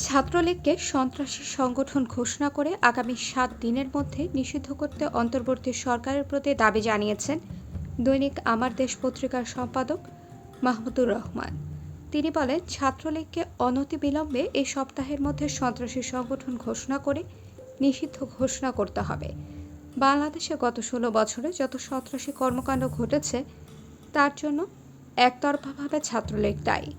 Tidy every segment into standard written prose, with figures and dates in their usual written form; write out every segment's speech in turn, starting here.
ছাত্রলীগকে সন্ত্রাসী সংগঠন ঘোষণা করে আগামী ৭ দিনের মধ্যে নিষিদ্ধ করতে অন্তর্বর্তী সরকারের প্রতি দাবি জানিয়েছেন দৈনিক আমার দেশ পত্রিকার সম্পাদক মাহমুদুর রহমান। তিনি বলেন, ছাত্রলীগকে অনতিবিলম্বে এই সপ্তাহের মধ্যে সন্ত্রাসী সংগঠন ঘোষণা করে নিষিদ্ধ ঘোষণা করতে হবে। বাংলাদেশে গত ১৬ বছরে যত সন্ত্রাসী কর্মকাণ্ড ঘটেছে তার জন্য একতরফাভাবে ছাত্রলীগ দায়ী।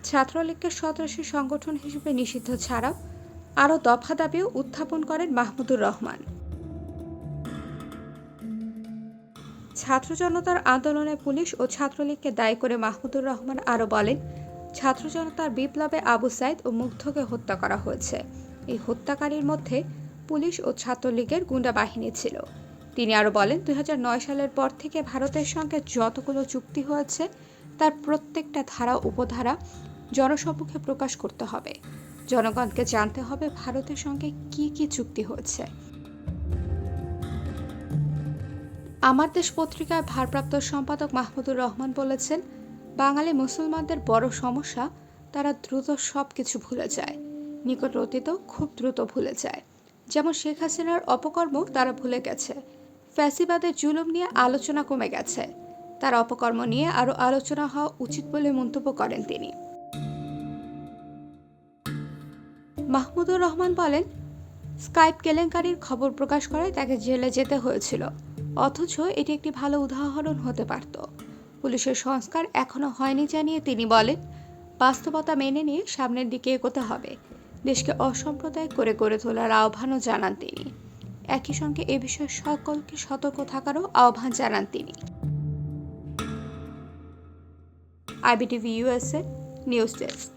ছাত্রলীগকে সন্ত্রাসী সংগঠন হিসেবে নিষিদ্ধ ছাড়াও আরও দফা দাবিও উত্থাপন করেন মাহমুদুর রহমান। ছাত্র জনতার আন্দোলনে পুলিশ ও ছাত্রলীগকে দায়ী করে মাহমুদুর রহমান আরও বলেন, ছাত্র জনতার বিপ্লবে আবু সাইদ ও মুগ্ধকে হত্যা করা হয়েছে। এই হত্যাকারীর মধ্যে পুলিশ ও ছাত্রলীগের গুন্ডা বাহিনী ছিল। তিনি আরও বলেন, ২০০৯ সালের পর থেকে ভারতের সঙ্গে যতগুলো চুক্তি হয়েছে তার প্রত্যেকটা ধারা উপধারা জনসম্মুখে প্রকাশ করতে হবে। জনগণকে জানতে হবে ভারতের সঙ্গে কি কি চুক্তি হয়েছে। আমার দেশ পত্রিকার ভারপ্রাপ্ত সম্পাদক মাহমুদুর রহমান বলেছেন, বাঙালি মুসলমানদের বড় সমস্যা তারা দ্রুত সব কিছু ভুলে যায়। নিকট অতীত খুব দ্রুত ভুলে যায়। যেমন শেখ হাসিনার অপকর্ম তারা ভুলে গেছে। ফ্যাসিবাদের জুলুম নিয়ে আলোচনা কমে গেছে। তার অপকর্ম নিয়ে আরও আলোচনা হওয়া উচিত বলে মন্তব্য করেন তিনি। মাহমুদুর রহমান বলেন, স্কাইপ কেলেঙ্কারির খবর প্রকাশ করায় তাকে জেলে যেতে হয়েছিল, অথচ এটি একটি ভালো উদাহরণ হতে পারত। পুলিশের সংস্কার এখনো হয়নি জানিয়ে তিনি বলেন, বাস্তবতা মেনে নিয়ে সামনের দিকে এগোতে হবে। দেশকে অসাম্প্রদায়িক করে গড়ে তোলার আহ্বানও জানান তিনি। একই সঙ্গে এ বিষয়ে সকলকে সতর্ক থাকারও আহ্বান জানান তিনি। IBTV USA news desk.